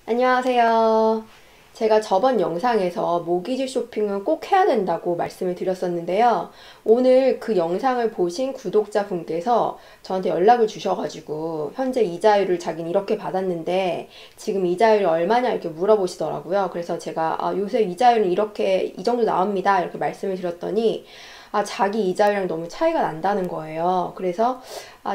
안녕하세요. 제가 저번 영상에서 모기지 쇼핑은 꼭 해야 된다고 말씀을 드렸었는데요. 오늘 그 영상을 보신 구독자분께서 저한테 연락을 주셔가지고 현재 이자율을 자기는 이렇게 받았는데 지금 이자율이 얼마냐 이렇게 물어보시더라고요. 그래서 제가 요새 이자율은 이렇게 이 정도 나옵니다 이렇게 말씀을 드렸더니 자기 이자율이랑 너무 차이가 난다는 거예요. 그래서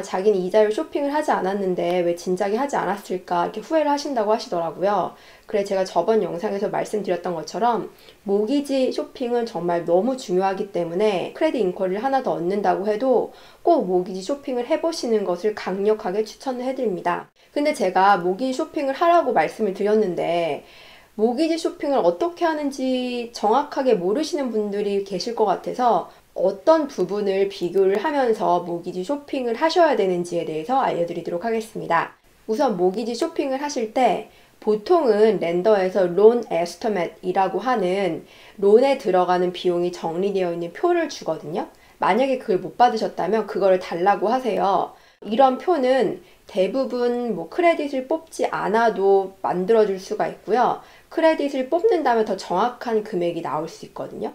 자기는 이자율 쇼핑을 하지 않았는데 왜 진작에 하지 않았을까 이렇게 후회를 하신다고 하시더라고요. 그래 제가 저번 영상에서 말씀드렸던 것처럼 모기지 쇼핑은 정말 너무 중요하기 때문에 크레딧 인쿼리를 하나 더 얻는다고 해도 꼭 모기지 쇼핑을 해보시는 것을 강력하게 추천을 해드립니다. 근데 제가 모기지 쇼핑을 하라고 말씀을 드렸는데 모기지 쇼핑을 어떻게 하는지 정확하게 모르시는 분들이 계실 것 같아서 어떤 부분을 비교를 하면서 모기지 쇼핑을 하셔야 되는지에 대해서 알려드리도록 하겠습니다. 우선 모기지 쇼핑을 하실 때 보통은 렌더에서 론 에스터맷이라고 하는 론에 들어가는 비용이 정리되어 있는 표를 주거든요. 만약에 그걸 못 받으셨다면 그거를 달라고 하세요. 이런 표는 대부분 크레딧을 뽑지 않아도 만들어줄 수가 있고요. 크레딧을 뽑는다면 더 정확한 금액이 나올 수 있거든요.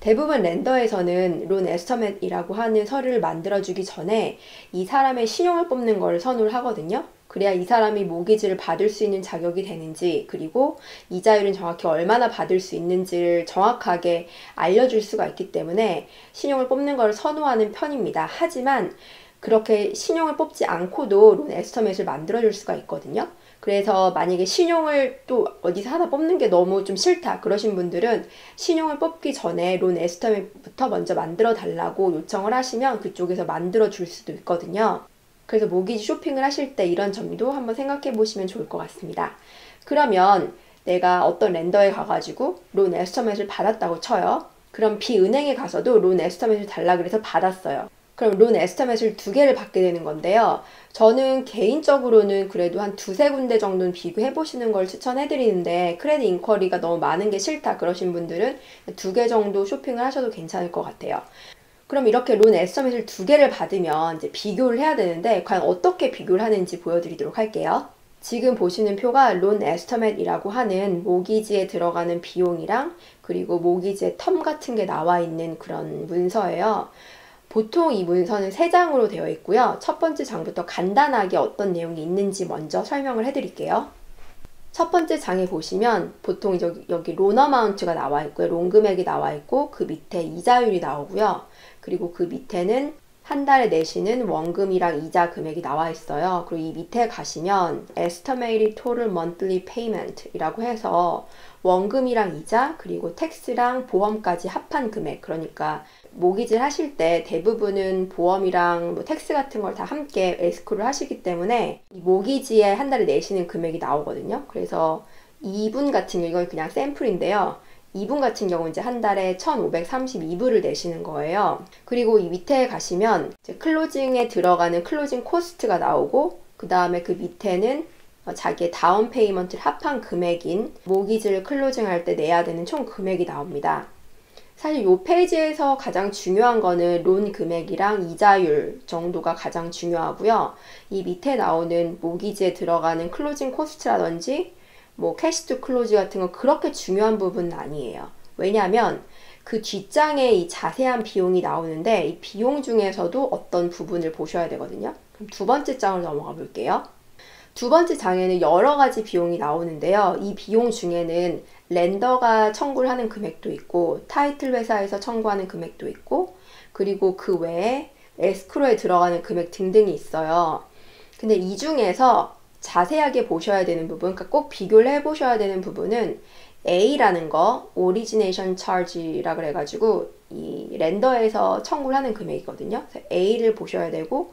대부분 렌더에서는 론 에스터맷이라고 하는 서류를 만들어주기 전에 이 사람의 신용을 뽑는 걸 선호를 하거든요. 그래야 이 사람이 모기지를 받을 수 있는 자격이 되는지, 그리고 이자율은 정확히 얼마나 받을 수 있는지를 정확하게 알려줄 수가 있기 때문에 신용을 뽑는 걸 선호하는 편입니다. 하지만 그렇게 신용을 뽑지 않고도 론 에스터맷을 만들어줄 수가 있거든요. 그래서 만약에 신용을 또 어디서 하나 뽑는 게 너무 좀 싫다 그러신 분들은 신용을 뽑기 전에 론 에스터맷부터 먼저 만들어 달라고 요청을 하시면 그쪽에서 만들어 줄 수도 있거든요. 그래서 모기지 쇼핑을 하실 때 이런 점도 한번 생각해 보시면 좋을 것 같습니다. 그러면 내가 어떤 렌더에 가가지고 론 에스터맷을 받았다고 쳐요. 그럼 비은행에 가서도 론 에스터맷을 달라 그래서 받았어요. 그럼 론 에스터맷을 2개를 받게 되는 건데요. 저는 개인적으로는 그래도 한 2-3군데 정도는 비교해 보시는 걸 추천해 드리는데 크레딧 인쿼리가 너무 많은 게 싫다 그러신 분들은 2개 정도 쇼핑을 하셔도 괜찮을 것 같아요. 그럼 이렇게 론 에스터맷을 2개를 받으면 이제 비교를 해야 되는데 과연 어떻게 비교를 하는지 보여드리도록 할게요. 지금 보시는 표가 론 에스터맷이라고 하는 모기지에 들어가는 비용이랑 그리고 모기지의 텀 같은 게 나와 있는 그런 문서예요. 보통 이 문서는 3장으로 되어 있고요. 첫 번째 장부터 간단하게 어떤 내용이 있는지 먼저 설명을 해드릴게요. 첫 번째 장에 보시면 보통 여기 론 어마운트가 나와 있고요. 론 금액이 나와 있고 그 밑에 이자율이 나오고요. 그리고 그 밑에는 한 달에 내시는 원금이랑 이자 금액이 나와 있어요. 그리고 이 밑에 가시면 Estimated Total Monthly Payment 이라고 해서 원금이랑 이자 그리고 텍스랑 보험까지 합한 금액, 그러니까 모기지를 하실 때 대부분은 보험이랑 텍스 같은 걸 다 함께 에스크로를 하시기 때문에 이 모기지에 한 달에 내시는 금액이 나오거든요. 그래서 2분 같은 경우 이건 그냥 샘플인데요. 2분 같은 경우 이제 한 달에 1,532불을 내시는 거예요. 그리고 이 밑에 가시면 이제 클로징에 들어가는 클로징 코스트가 나오고 그 다음에 그 밑에는 자기의 다운 페이먼트를 합한 금액인 모기지를 클로징할 때 내야 되는 총 금액이 나옵니다. 사실 이 페이지에서 가장 중요한 거는 론 금액이랑 이자율 정도가 가장 중요하고요. 이 밑에 나오는 모기지에 들어가는 클로징 코스트라든지 캐시 투 클로즈 같은 건 그렇게 중요한 부분은 아니에요. 왜냐하면 그 뒷장에 이 자세한 비용이 나오는데 이 비용 중에서도 어떤 부분을 보셔야 되거든요. 그럼 2번째 장으로 넘어가 볼게요. 2번째 장에는 여러 가지 비용이 나오는데요. 이 비용 중에는 렌더가 청구를 하는 금액도 있고 타이틀 회사에서 청구하는 금액도 있고 그리고 그 외에 에스크로에 들어가는 금액 등등이 있어요. 근데 이 중에서 자세하게 보셔야 되는 부분, 그러니까 꼭 비교를 해보셔야 되는 부분은 A라는 거, Origination Charge라 그래가지고 이 렌더에서 청구를 하는 금액이거든요. 그래서 A를 보셔야 되고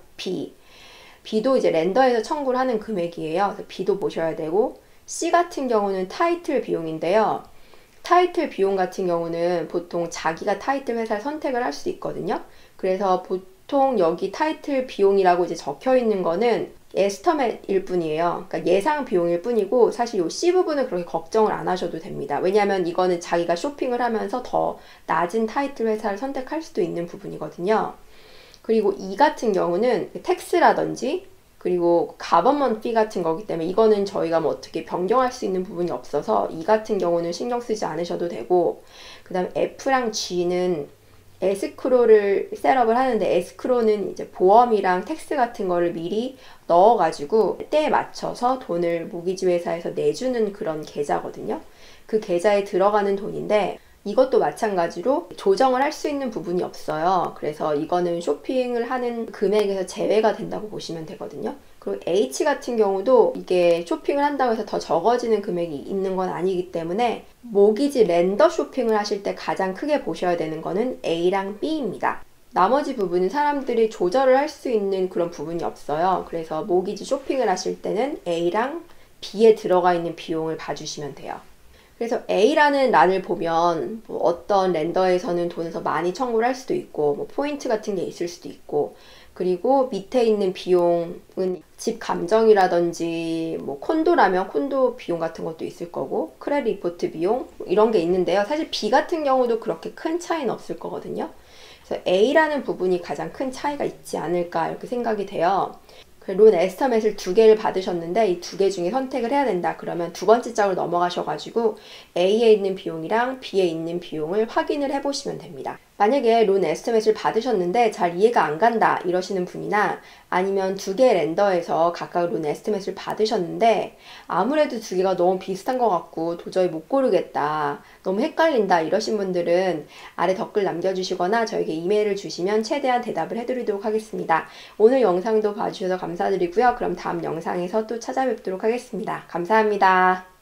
B도 이제 렌더에서 청구를 하는 금액이에요. 그래서 B도 보셔야 되고 C 같은 경우는 타이틀 비용인데요. 타이틀 비용 같은 경우는 보통 자기가 타이틀 회사를 선택을 할 수 있거든요. 그래서 보통 여기 타이틀 비용이라고 이제 적혀 있는 거는 에스터맷일 뿐이에요. 그러니까 예상 비용일 뿐이고 사실 이 C 부분은 그렇게 걱정을 안 하셔도 됩니다. 왜냐하면 이거는 자기가 쇼핑을 하면서 더 낮은 타이틀 회사를 선택할 수도 있는 부분이거든요. 그리고 E 같은 경우는 텍스라든지 그리고 가버먼 피 같은 거기 때문에 이거는 저희가 뭐 어떻게 변경할 수 있는 부분이 없어서 이 같은 경우는 신경 쓰지 않으셔도 되고, 그 다음 F랑 G는 에스크로를 셋업을 하는데, 에스크로는 이제 보험이랑 텍스 같은 거를 미리 넣어가지고 때에 맞춰서 돈을 모기지 회사에서 내주는 그런 계좌거든요. 그 계좌에 들어가는 돈인데 이것도 마찬가지로 조정을 할 수 있는 부분이 없어요. 그래서 이거는 쇼핑을 하는 금액에서 제외가 된다고 보시면 되거든요. 그리고 H 같은 경우도 이게 쇼핑을 한다고 해서 더 적어지는 금액이 있는 건 아니기 때문에 모기지 렌더 쇼핑을 하실 때 가장 크게 보셔야 되는 거는 A랑 B입니다. 나머지 부분은 사람들이 조절을 할 수 있는 그런 부분이 없어요. 그래서 모기지 쇼핑을 하실 때는 A랑 B에 들어가 있는 비용을 봐주시면 돼요. 그래서 A라는 란을 보면 뭐 어떤 렌더에서는 돈을 더 많이 청구를 할 수도 있고, 뭐 포인트 같은 게 있을 수도 있고, 그리고 밑에 있는 비용은 집 감정이라든지 뭐 콘도라면 콘도 비용 같은 것도 있을 거고, 크레딧 리포트 비용 이런 게 있는데요. 사실 B 같은 경우도 그렇게 큰 차이는 없을 거거든요. 그래서 A라는 부분이 가장 큰 차이가 있지 않을까 이렇게 생각이 돼요. 론 에스터맷을 2개를 받으셨는데 이 2개 중에 선택을 해야 된다. 그러면 두 번째 장으로 넘어가셔가지고 A에 있는 비용이랑 B에 있는 비용을 확인을 해보시면 됩니다. 만약에 론 에스터맷을 받으셨는데 잘 이해가 안 간다 이러시는 분이나, 아니면 2개의 렌더에서 각각 론 에스티메이트를 받으셨는데 아무래도 2개가 너무 비슷한 것 같고 도저히 못 고르겠다, 너무 헷갈린다 이러신 분들은 아래 댓글 남겨주시거나 저에게 이메일을 주시면 최대한 대답을 해드리도록 하겠습니다. 오늘 영상도 봐주셔서 감사드리고요. 그럼 다음 영상에서 또 찾아뵙도록 하겠습니다. 감사합니다.